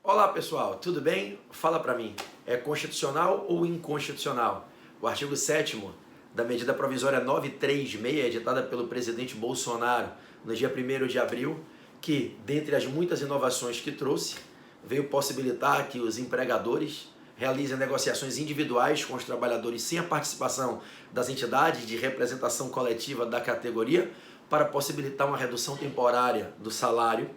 Olá pessoal, tudo bem? Fala pra mim, é constitucional ou inconstitucional? O artigo 7º da medida provisória 936, editada pelo presidente Bolsonaro no dia 1º de abril, que, dentre as muitas inovações que trouxe, veio possibilitar que os empregadores realizem negociações individuais com os trabalhadores sem a participação das entidades de representação coletiva da categoria, para possibilitar uma redução temporária do salário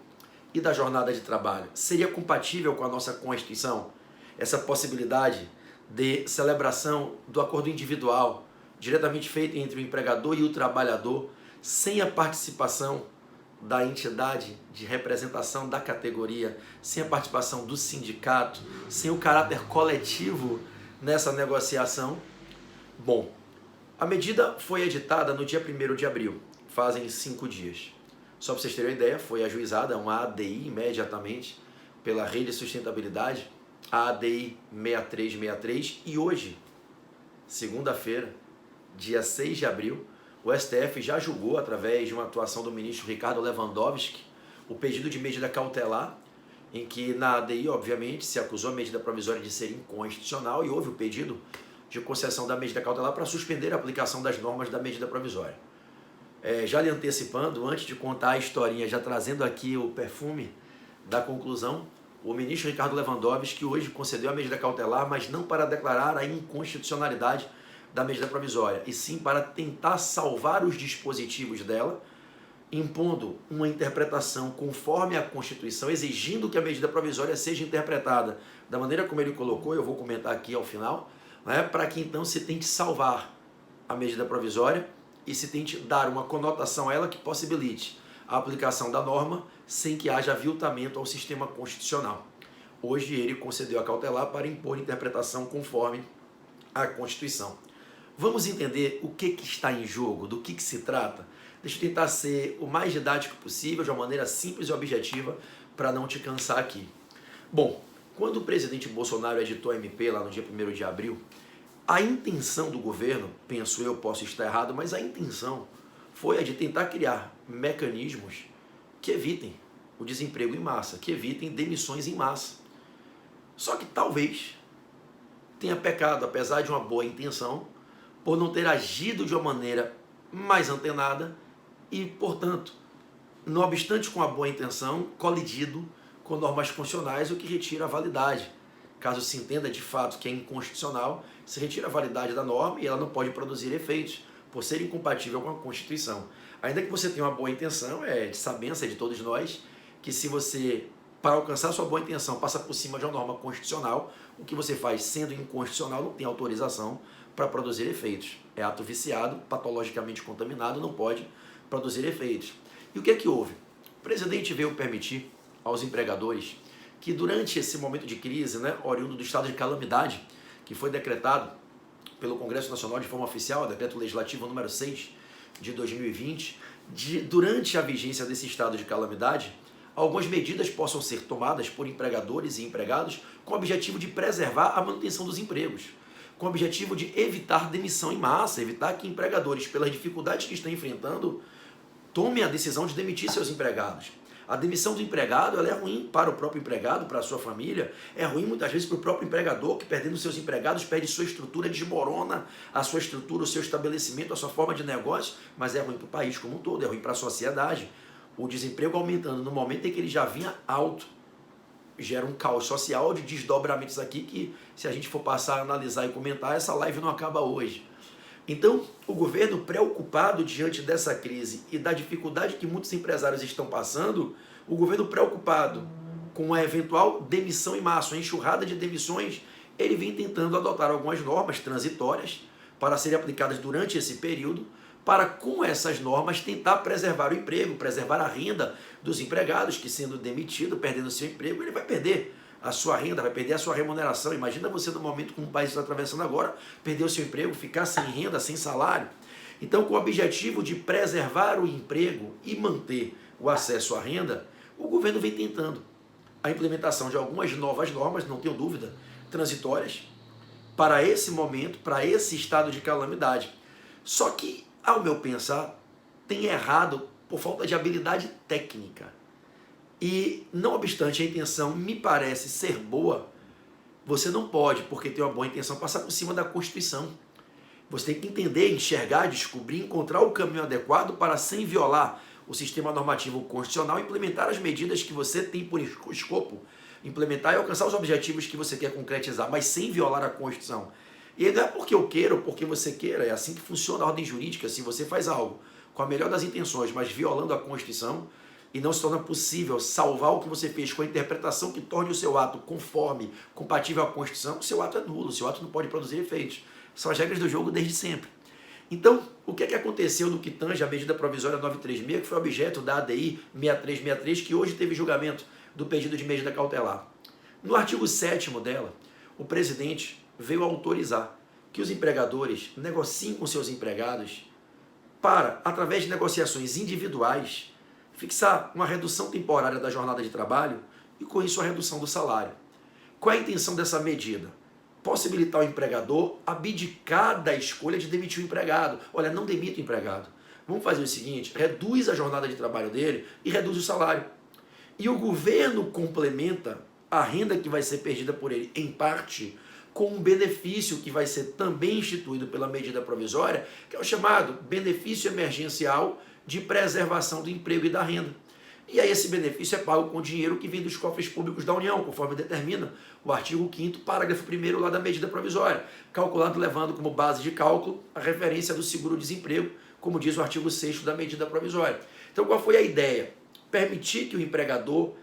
e da jornada de trabalho. Seria compatível com a nossa Constituição essa possibilidade de celebração do acordo individual, diretamente feito entre o empregador e o trabalhador, sem a participação da entidade de representação da categoria, sem a participação do sindicato, sem o caráter coletivo nessa negociação? Bom, a medida foi editada no dia 1º de abril, fazem 5 dias. Só para vocês terem uma ideia, foi ajuizada uma ADI imediatamente pela Rede de Sustentabilidade, a ADI 6363, e hoje, segunda-feira, dia 6 de abril, o STF já julgou, através de uma atuação do ministro Ricardo Lewandowski, o pedido de medida cautelar, em que na ADI, obviamente, se acusou a medida provisória de ser inconstitucional e houve o pedido de concessão da medida cautelar para suspender a aplicação das normas da medida provisória. Já lhe antecipando, antes de contar a historinha, já trazendo aqui o perfume da conclusão, o ministro Ricardo Lewandowski hoje concedeu a medida cautelar, mas não para declarar a inconstitucionalidade da medida provisória, e sim para tentar salvar os dispositivos dela, impondo uma interpretação conforme a Constituição, exigindo que a medida provisória seja interpretada da maneira como ele colocou, eu vou comentar aqui ao final, né, para que então se tente salvar a medida provisória e se tente dar uma conotação a ela que possibilite a aplicação da norma sem que haja aviltamento ao sistema constitucional. Hoje ele concedeu a cautelar para impor interpretação conforme a Constituição. Vamos entender o que está em jogo, do que se trata? Deixa eu tentar ser o mais didático possível, de uma maneira simples e objetiva, para não te cansar aqui. Bom, quando o presidente Bolsonaro editou a MP lá no dia 1º de abril, a intenção do governo, penso eu, posso estar errado, mas a intenção foi a de tentar criar mecanismos que evitem o desemprego em massa, que evitem demissões em massa. Só que talvez tenha pecado, apesar de uma boa intenção, por não ter agido de uma maneira mais antenada e, portanto, não obstante com a boa intenção, colidido com normas constitucionais, o que retira a validade. Caso se entenda de fato que é inconstitucional, se retira a validade da norma e ela não pode produzir efeitos, por ser incompatível com a Constituição. Ainda que você tenha uma boa intenção, é de sabença de todos nós, que se você, para alcançar sua boa intenção, passa por cima de uma norma constitucional, o que você faz sendo inconstitucional não tem autorização para produzir efeitos. É ato viciado, patologicamente contaminado, não pode produzir efeitos. E o que é que houve? O presidente veio permitir aos empregadores que durante esse momento de crise, oriundo do estado de calamidade, que foi decretado pelo Congresso Nacional de forma oficial, o decreto legislativo número 6 de 2020, durante a vigência desse estado de calamidade, algumas medidas possam ser tomadas por empregadores e empregados com o objetivo de preservar a manutenção dos empregos, com o objetivo de evitar demissão em massa, evitar que empregadores, pelas dificuldades que estão enfrentando, tomem a decisão de demitir seus empregados. A demissão do empregado ela é ruim para o próprio empregado, para a sua família, é ruim muitas vezes para o próprio empregador, que perdendo seus empregados, perde sua estrutura, desmorona a sua estrutura, o seu estabelecimento, a sua forma de negócio, mas é ruim para o país como um todo, é ruim para a sociedade. O desemprego aumentando no momento em que ele já vinha alto, gera um caos social de desdobramentos aqui que, se a gente for passar a analisar e comentar, essa live não acaba hoje. Então, o governo, preocupado diante dessa crise e da dificuldade que muitos empresários estão passando, o governo preocupado com a eventual demissão em massa, a enxurrada de demissões, ele vem tentando adotar algumas normas transitórias para serem aplicadas durante esse período, para com essas normas tentar preservar o emprego, preservar a renda dos empregados, que sendo demitido, perdendo seu emprego, ele vai perder a sua renda, vai perder a sua remuneração. Imagina você no momento como o país está atravessando agora, perder o seu emprego, ficar sem renda, sem salário. Então, com o objetivo de preservar o emprego e manter o acesso à renda, o governo vem tentando a implementação de algumas novas normas, não tenho dúvida, transitórias, para esse momento, para esse estado de calamidade. Só que, ao meu pensar, tem errado por falta de habilidade técnica. E, não obstante a intenção me parece ser boa, você não pode, porque tem uma boa intenção, passar por cima da Constituição. Você tem que entender, enxergar, descobrir, encontrar o caminho adequado para, sem violar o sistema normativo constitucional, implementar as medidas que você tem por escopo, implementar e alcançar os objetivos que você quer concretizar, mas sem violar a Constituição. E não é porque eu queira ou porque você queira, é assim que funciona a ordem jurídica. Se você faz algo com a melhor das intenções, mas violando a Constituição, e não se torna possível salvar o que você fez com a interpretação que torne o seu ato conforme, compatível à Constituição, o seu ato é nulo, o seu ato não pode produzir efeitos. São as regras do jogo desde sempre. Então, o que é que aconteceu no que tange a medida provisória 936, que foi objeto da ADI 6363, que hoje teve julgamento do pedido de medida cautelar? No artigo 7º dela, o presidente veio autorizar que os empregadores negociem com seus empregados para, através de negociações individuais, fixar uma redução temporária da jornada de trabalho e, com isso, a redução do salário. Qual é a intenção dessa medida? Possibilitar o empregador abdicar da escolha de demitir o empregado. Olha, não demita o empregado. Vamos fazer o seguinte, reduz a jornada de trabalho dele e reduz o salário. E o governo complementa a renda que vai ser perdida por ele, em parte, com um benefício que vai ser também instituído pela medida provisória, que é o chamado benefício emergencial de preservação do emprego e da renda. E aí esse benefício é pago com dinheiro que vem dos cofres públicos da União, conforme determina o artigo 5º, parágrafo 1º lá da medida provisória, calculado levando como base de cálculo a referência do seguro-desemprego, como diz o artigo 6º da medida provisória. Então qual foi a ideia? Permitir que o empregador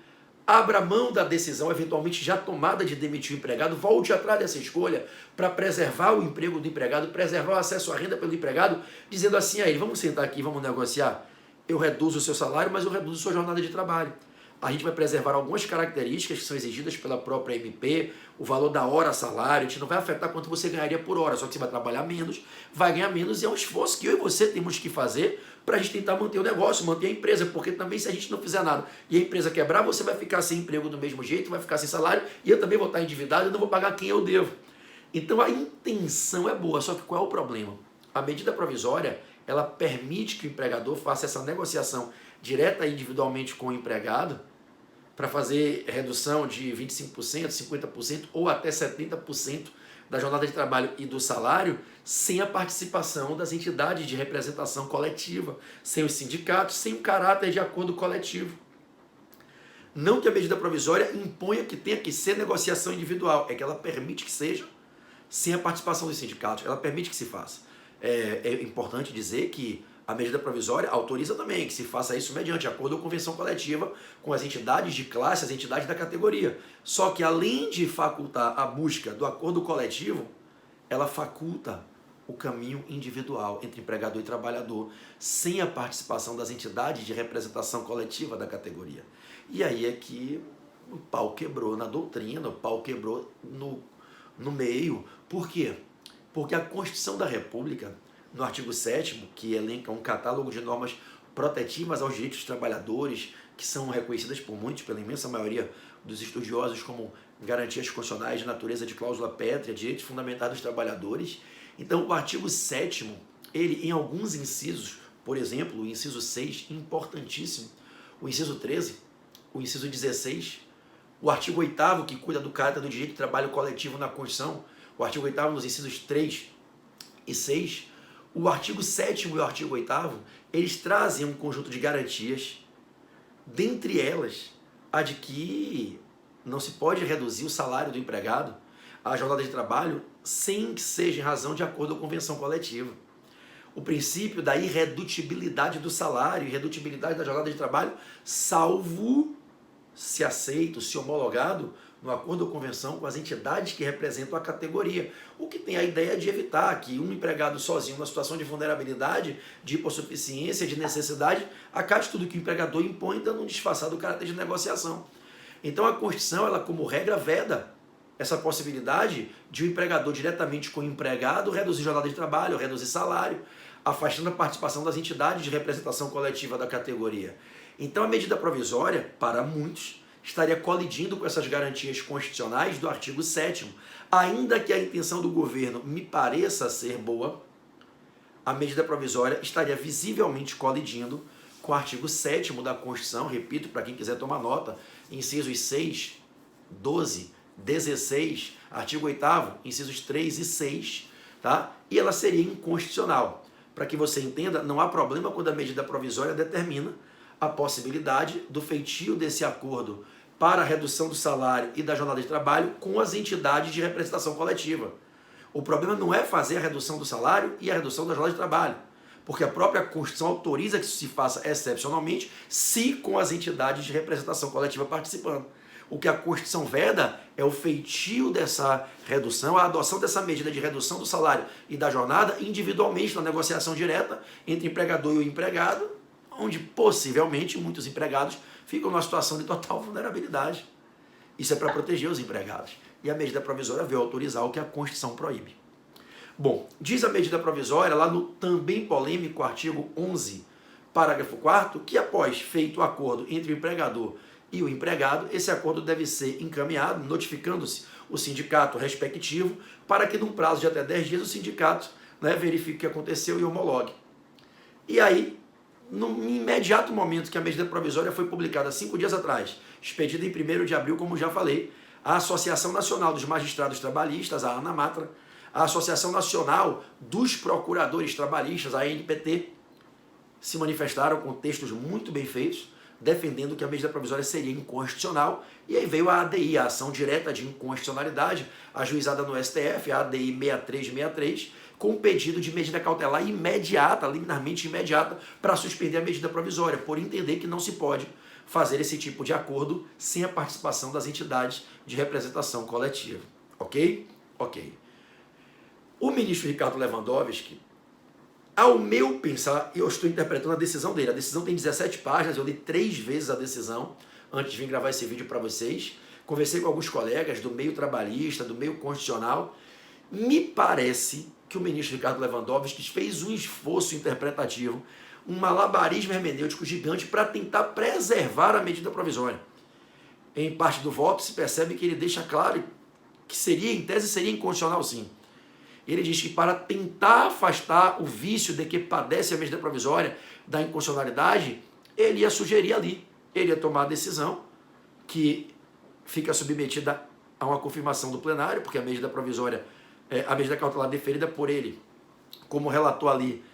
abra mão da decisão eventualmente já tomada de demitir o empregado, volte atrás dessa escolha para preservar o emprego do empregado, preservar o acesso à renda pelo empregado, dizendo assim a ele, vamos sentar aqui, vamos negociar, eu reduzo o seu salário, mas eu reduzo a sua jornada de trabalho. A gente vai preservar algumas características que são exigidas pela própria MP, o valor da hora salário, a gente não vai afetar quanto você ganharia por hora, só que você vai trabalhar menos, vai ganhar menos, e é um esforço que eu e você temos que fazer para a gente tentar manter o negócio, manter a empresa, porque também se a gente não fizer nada e a empresa quebrar, você vai ficar sem emprego do mesmo jeito, vai ficar sem salário, e eu também vou estar endividado e não vou pagar quem eu devo. Então a intenção é boa, só que qual é o problema? A medida provisória, ela permite que o empregador faça essa negociação direta individualmente com o empregado para fazer redução de 25%, 50% ou até 70% da jornada de trabalho e do salário sem a participação das entidades de representação coletiva, sem os sindicatos, sem o caráter de acordo coletivo. Não que a medida provisória imponha que tenha que ser negociação individual, é que ela permite que seja sem a participação dos sindicatos, ela permite que se faça. É importante dizer que a medida provisória autoriza também que se faça isso mediante acordo ou convenção coletiva com as entidades de classe, as entidades da categoria. Só que além de facultar a busca do acordo coletivo, ela faculta o caminho individual entre empregador e trabalhador, sem a participação das entidades de representação coletiva da categoria. E aí é que o pau quebrou na doutrina, o pau quebrou no meio. Por quê? Porque a Constituição da República, no artigo 7º, que elenca um catálogo de normas protetivas aos direitos dos trabalhadores, que são reconhecidas por muitos, pela imensa maioria dos estudiosos, como garantias constitucionais de natureza de cláusula pétrea, direitos fundamentais dos trabalhadores. Então, o artigo 7º, ele, em alguns incisos, por exemplo, o inciso 6, importantíssimo, o inciso 13, o inciso 16, o artigo 8º, que cuida do caráter do direito de trabalho coletivo na Constituição, o artigo 8º nos incisos 3 e 6, o artigo 7º e o artigo 8º, eles trazem um conjunto de garantias, dentre elas, a de que não se pode reduzir o salário do empregado, a jornada de trabalho, sem que seja em razão de acordo ou convenção coletiva. O princípio da irredutibilidade do salário, irredutibilidade da jornada de trabalho, salvo se aceito, se homologado no acordo ou convenção com as entidades que representam a categoria, o que tem a ideia de evitar que um empregado sozinho, numa situação de vulnerabilidade, de hipossuficiência, de necessidade, acate tudo que o empregador impõe, dando um disfarçado caráter de negociação. Então a Constituição, ela como regra, veda essa possibilidade de o empregador diretamente com o empregado reduzir jornada de trabalho, reduzir salário, afastando a participação das entidades de representação coletiva da categoria. Então a medida provisória, para muitos, estaria colidindo com essas garantias constitucionais do artigo 7º. Ainda que a intenção do governo me pareça ser boa, a medida provisória estaria visivelmente colidindo com o artigo 7º da Constituição, repito, para quem quiser tomar nota, incisos 6, 12, 16, artigo 8º, incisos 3 e 6, tá? E ela seria inconstitucional. Para que você entenda, não há problema quando a medida provisória determina a possibilidade do feitio desse acordo para a redução do salário e da jornada de trabalho com as entidades de representação coletiva. O problema não é fazer a redução do salário e a redução da jornada de trabalho, porque a própria Constituição autoriza que isso se faça excepcionalmente, se com as entidades de representação coletiva participando. O que a Constituição veda é o feitio dessa redução, a adoção dessa medida de redução do salário e da jornada individualmente na negociação direta entre empregador e o empregado, onde possivelmente muitos empregados ficam numa situação de total vulnerabilidade. Isso é para proteger os empregados. E a medida provisória veio autorizar o que a Constituição proíbe. Bom, diz a medida provisória, lá no também polêmico artigo 11, parágrafo 4º, que após feito o acordo entre o empregador e o empregado, esse acordo deve ser encaminhado, notificando-se o sindicato respectivo, para que num prazo de até 10 dias o sindicato verifique o que aconteceu e homologue. E aí, no imediato momento que a medida provisória foi publicada 5 dias atrás, expedida em 1º de abril, como já falei, a Associação Nacional dos Magistrados Trabalhistas, a ANAMATRA, a Associação Nacional dos Procuradores Trabalhistas, a ANPT, se manifestaram com textos muito bem feitos, defendendo que a medida provisória seria inconstitucional, e aí veio a ADI, a Ação Direta de Inconstitucionalidade, ajuizada no STF, a ADI 6363, com um pedido de medida cautelar imediata, liminarmente imediata, para suspender a medida provisória, por entender que não se pode fazer esse tipo de acordo sem a participação das entidades de representação coletiva. Ok? Ok. O ministro Ricardo Lewandowski, ao meu pensar, eu estou interpretando a decisão dele. A decisão tem 17 páginas, eu li 3 vezes a decisão antes de vir gravar esse vídeo para vocês. Conversei com alguns colegas do meio trabalhista, do meio constitucional. Me parece que o ministro Ricardo Lewandowski fez um esforço interpretativo, um malabarismo hermenêutico gigante para tentar preservar a medida provisória. Em parte do voto se percebe que ele deixa claro que seria, em tese, seria inconstitucional sim. Ele diz que para tentar afastar o vício de que padece a medida provisória da inconstitucionalidade, ele ia sugerir ali, ele ia tomar a decisão que fica submetida a uma confirmação do plenário, porque a medida provisória, a medida cautelar deferida por ele, como relator ali,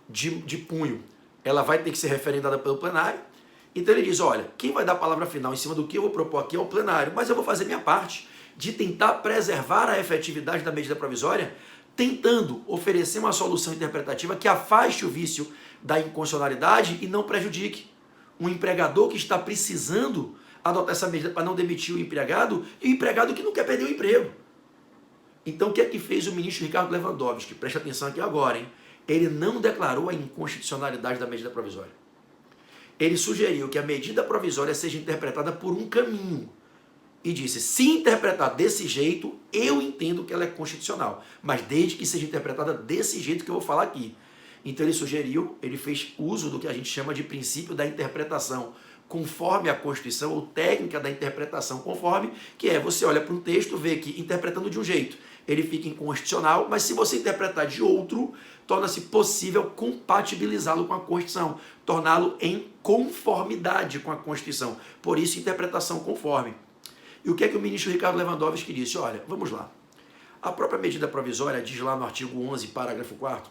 de punho, ela vai ter que ser referendada pelo plenário. Então ele diz, olha, quem vai dar a palavra final em cima do que eu vou propor aqui é o plenário, mas eu vou fazer minha parte de tentar preservar a efetividade da medida provisória, tentando oferecer uma solução interpretativa que afaste o vício da inconstitucionalidade e não prejudique um empregador que está precisando adotar essa medida para não demitir o empregado e o empregado que não quer perder o emprego. Então o que é que fez o ministro Ricardo Lewandowski? Preste atenção aqui agora, hein? Ele não declarou a inconstitucionalidade da medida provisória. Ele sugeriu que a medida provisória seja interpretada por um caminho. E disse, se interpretar desse jeito, eu entendo que ela é constitucional, mas desde que seja interpretada desse jeito que eu vou falar aqui. Então ele sugeriu, ele fez uso do que a gente chama de princípio da interpretação conforme a Constituição, ou técnica da interpretação conforme, que é você olha para um texto, vê que interpretando de um jeito, ele fica inconstitucional, mas se você interpretar de outro, torna-se possível compatibilizá-lo com a Constituição, torná-lo em conformidade com a Constituição. Por isso, interpretação conforme. E o que é que o ministro Ricardo Lewandowski disse? Olha, vamos lá. A própria medida provisória diz lá no artigo 11, parágrafo 4º,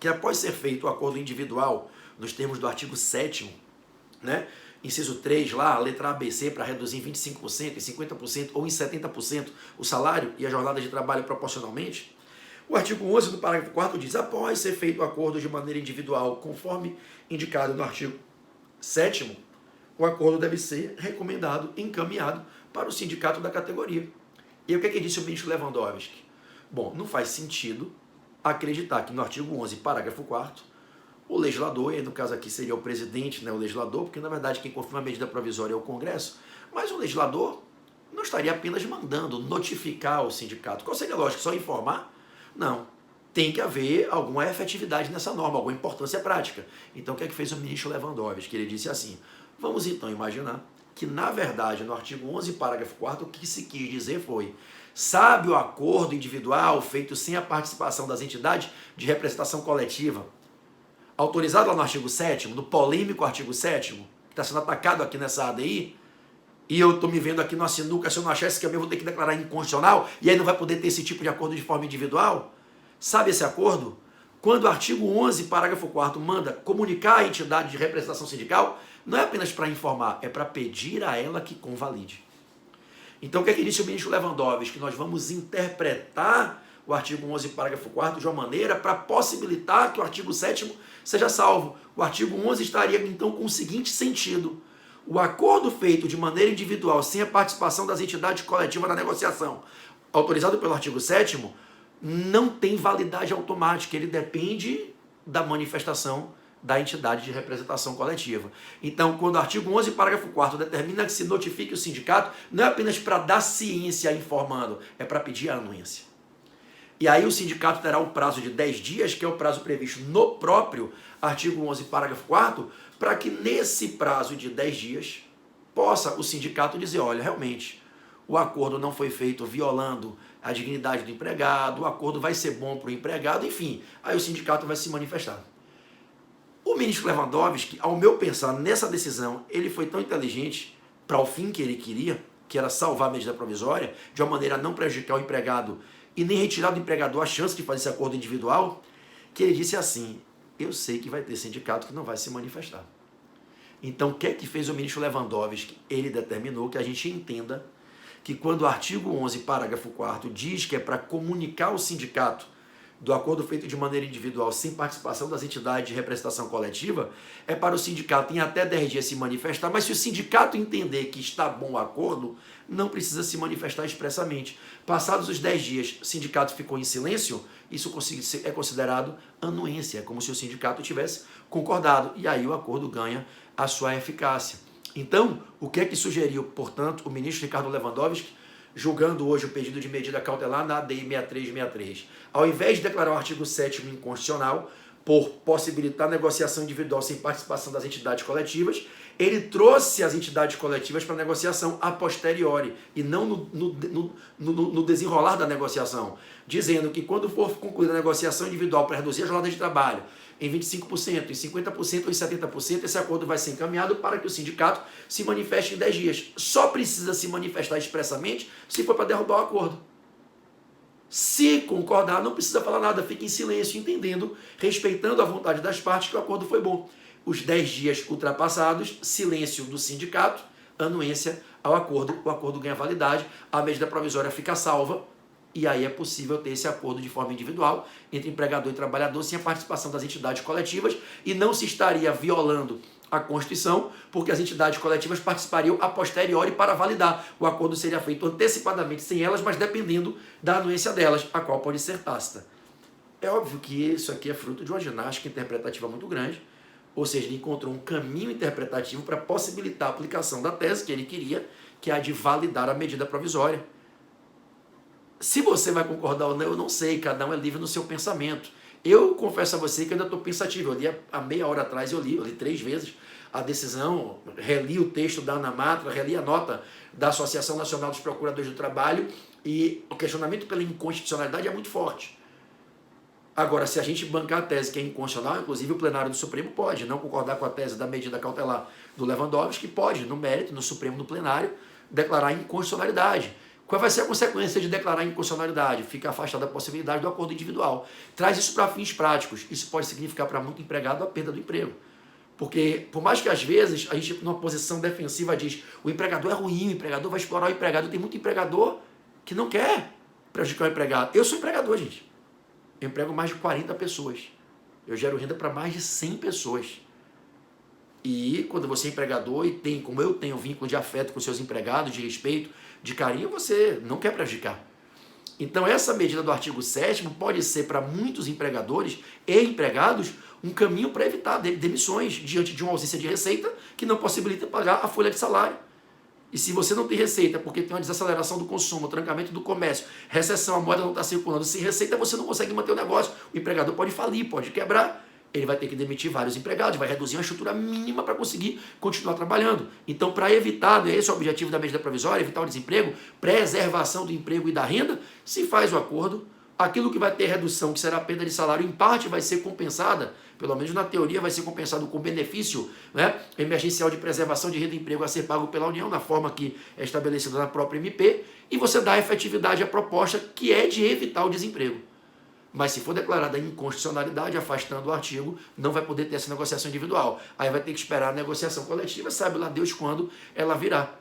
que após ser feito o acordo individual, nos termos do artigo 7º, inciso 3 lá, a letra ABC, para reduzir em 25%, em 50% ou em 70% o salário e a jornada de trabalho proporcionalmente, o artigo 11 do parágrafo 4º diz, após ser feito o acordo de maneira individual, conforme indicado no artigo 7º, o acordo deve ser recomendado, encaminhado para o sindicato da categoria. E o que é que disse o ministro Lewandowski? Bom, não faz sentido acreditar que no artigo 11, parágrafo 4º, o legislador, e no caso aqui seria o presidente, o legislador, porque na verdade quem confirma a medida provisória é o Congresso, mas o legislador não estaria apenas mandando notificar o sindicato. Qual seria a lógica? Só informar? Não. Tem que haver alguma efetividade nessa norma, alguma importância prática. Então o que é que fez o ministro Lewandowski? Ele disse assim, vamos então imaginar que, na verdade, no artigo 11, parágrafo 4º, o que se quis dizer foi, sabe o acordo individual feito sem a participação das entidades de representação coletiva, autorizado lá no artigo 7º, no polêmico artigo 7º, que está sendo atacado aqui nessa ADI, e eu estou me vendo aqui numa sinuca, se eu não achar esse caminho, eu vou ter que declarar inconstitucional, e aí não vai poder ter esse tipo de acordo de forma individual? Sabe esse acordo? Quando o artigo 11, parágrafo 4º, manda comunicar à entidade de representação sindical, não é apenas para informar, é para pedir a ela que convalide. Então, o que é que disse o ministro Lewandowski? Que nós vamos interpretar o artigo 11, parágrafo 4º, de uma maneira para possibilitar que o artigo 7º seja salvo. O artigo 11 estaria, então, com o seguinte sentido: o acordo feito de maneira individual, sem a participação das entidades coletivas na negociação, autorizado pelo artigo 7º, não tem validade automática, ele depende da manifestação da entidade de representação coletiva. Então, quando o artigo 11, parágrafo 4º, determina que se notifique o sindicato, não é apenas para dar ciência informando, é para pedir a anuência. E aí o sindicato terá um prazo de 10 dias, que é o prazo previsto no próprio artigo 11, parágrafo 4º, para que nesse prazo de 10 dias possa o sindicato dizer, olha, realmente, o acordo não foi feito violando a dignidade do empregado, o acordo vai ser bom para o empregado, enfim, aí o sindicato vai se manifestar. O ministro Lewandowski, ao meu pensar, nessa decisão, ele foi tão inteligente para o fim que ele queria, que era salvar a medida provisória, de uma maneira a não prejudicar o empregado e nem retirar do empregador a chance de fazer esse acordo individual, que ele disse assim, eu sei que vai ter sindicato que não vai se manifestar. Então, o que é que fez o ministro Lewandowski? Ele determinou que a gente entenda que quando o artigo 11, parágrafo 4º, diz que é para comunicar ao sindicato do acordo feito de maneira individual, sem participação das entidades de representação coletiva, é para o sindicato em até 10 dias se manifestar, mas se o sindicato entender que está bom o acordo, não precisa se manifestar expressamente. Passados os 10 dias, o sindicato ficou em silêncio, isso é considerado anuência, é como se o sindicato tivesse concordado, e aí o acordo ganha a sua eficácia. Então, o que é que sugeriu, portanto, o ministro Ricardo Lewandowski, julgando hoje o pedido de medida cautelar na ADI 6363? Ao invés de declarar o artigo 7º inconstitucional, por possibilitar a negociação individual sem participação das entidades coletivas, ele trouxe as entidades coletivas para a negociação a posteriori, e não no desenrolar da negociação, dizendo que quando for concluída a negociação individual para reduzir a jornada de trabalho em 25%, em 50% ou em 70%, esse acordo vai ser encaminhado para que o sindicato se manifeste em 10 dias. Só precisa se manifestar expressamente se for para derrubar o acordo. Se concordar, não precisa falar nada, fica em silêncio, entendendo, respeitando a vontade das partes que o acordo foi bom. Os 10 dias ultrapassados, silêncio do sindicato, anuência ao acordo, o acordo ganha validade, a medida provisória fica salva, e aí é possível ter esse acordo de forma individual entre empregador e trabalhador sem a participação das entidades coletivas, e não se estaria violando a Constituição, porque as entidades coletivas participariam a posteriori para validar. O acordo seria feito antecipadamente sem elas, mas dependendo da anuência delas, a qual pode ser tácita. É óbvio que isso aqui é fruto de uma ginástica interpretativa muito grande, ou seja, ele encontrou um caminho interpretativo para possibilitar a aplicação da tese que ele queria, que é a de validar a medida provisória. Se você vai concordar ou não, eu não sei, cada um é livre no seu pensamento. Eu confesso a você que ainda estou pensativo. Eu li há meia hora atrás, eu li 3 vezes a decisão, reli o texto da Ana Matra, reli a nota da Associação Nacional dos Procuradores do Trabalho, e o questionamento pela inconstitucionalidade é muito forte. Agora, se a gente bancar a tese que é inconstitucional, inclusive o plenário do Supremo pode não concordar com a tese da medida cautelar do Lewandowski, que pode, no mérito, no Supremo, no plenário, declarar inconstitucionalidade. Qual vai ser a consequência de declarar inconstitucionalidade? Fica afastada a possibilidade do acordo individual. Traz isso para fins práticos. Isso pode significar para muito empregado a perda do emprego. Porque, por mais que às vezes a gente, numa posição defensiva, diz o empregador é ruim, o empregador vai explorar o empregado. Tem muito empregador que não quer prejudicar o empregado. Eu sou empregador, gente. Eu emprego mais de 40 pessoas. Eu gero renda para mais de 100 pessoas. E quando você é empregador e tem, como eu tenho, um vínculo de afeto com seus empregados, de respeito, de carinho, você não quer prejudicar. Então essa medida do artigo 7º pode ser para muitos empregadores e empregados um caminho para evitar demissões diante de uma ausência de receita que não possibilita pagar a folha de salário. E se você não tem receita porque tem uma desaceleração do consumo, trancamento do comércio, recessão, a moeda não está circulando, sem receita você não consegue manter o negócio, o empregador pode falir, pode quebrar. Ele vai ter que demitir vários empregados, vai reduzir uma estrutura mínima para conseguir continuar trabalhando. Então, para evitar, esse é o objetivo da medida provisória, evitar o desemprego, preservação do emprego e da renda, se faz o acordo aquilo que vai ter redução, que será perda de salário, em parte vai ser compensada, pelo menos na teoria vai ser compensado com benefício, né, emergencial de preservação de renda e emprego a ser pago pela União, na forma que é estabelecida na própria MP, e você dá efetividade à proposta, que é de evitar o desemprego. Mas se for declarada inconstitucionalidade, afastando o artigo, não vai poder ter essa negociação individual. Aí vai ter que esperar a negociação coletiva, sabe lá Deus quando ela virá.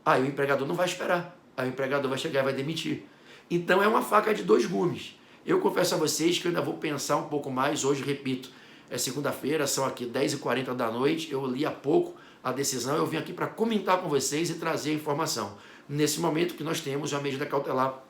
Aí o empregador não vai esperar. Aí o empregador vai chegar e vai demitir. Então é uma faca de dois gumes. Eu confesso a vocês que eu ainda vou pensar um pouco mais. Hoje, repito, é segunda-feira, são aqui 10h40 da noite. Eu li há pouco a decisão, eu vim aqui para comentar com vocês e trazer a informação. Nesse momento que nós temos uma medida cautelar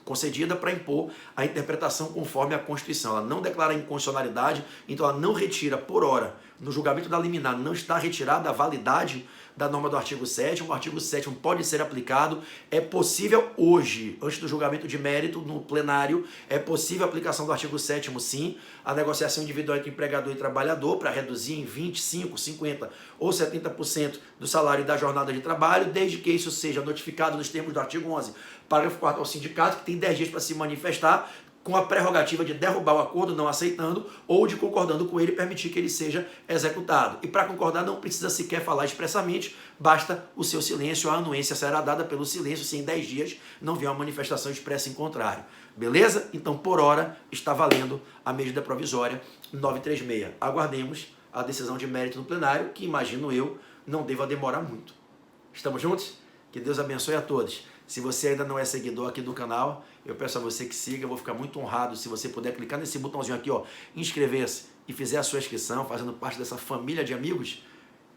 concedida para impor a interpretação conforme a Constituição. Ela não declara inconstitucionalidade, então ela não retira por hora, no julgamento da liminar, não está retirada a validade da norma do artigo 7º. O artigo 7º pode ser aplicado, é possível hoje, antes do julgamento de mérito no plenário, é possível a aplicação do artigo 7º sim, a negociação individual entre empregador e trabalhador para reduzir em 25%, 50% ou 70% do salário da jornada de trabalho, desde que isso seja notificado nos termos do artigo 11, parágrafo 4º ao sindicato, que tem 10 dias para se manifestar, com a prerrogativa de derrubar o acordo, não aceitando, ou de concordando com ele, permitir que ele seja executado. E para concordar não precisa sequer falar expressamente, basta o seu silêncio, a anuência será dada pelo silêncio, se em 10 dias não vier uma manifestação expressa em contrário. Beleza? Então, por hora, está valendo a medida provisória 936. Aguardemos a decisão de mérito no plenário, que imagino eu, não deva demorar muito. Estamos juntos? Que Deus abençoe a todos. Se você ainda não é seguidor aqui do canal, eu peço a você que siga, eu vou ficar muito honrado se você puder clicar nesse botãozinho aqui, ó, inscrever-se e fizer a sua inscrição, fazendo parte dessa família de amigos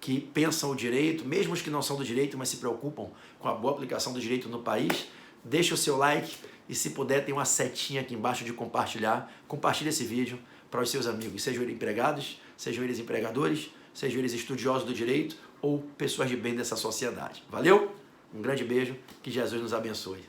que pensam o direito, mesmo os que não são do direito, mas se preocupam com a boa aplicação do direito no país. Deixa o seu like e, se puder, tem uma setinha aqui embaixo de compartilhar. Compartilhe esse vídeo para os seus amigos, sejam eles empregados, sejam eles empregadores, sejam eles estudiosos do direito ou pessoas de bem dessa sociedade. Valeu? Um grande beijo, que Jesus nos abençoe.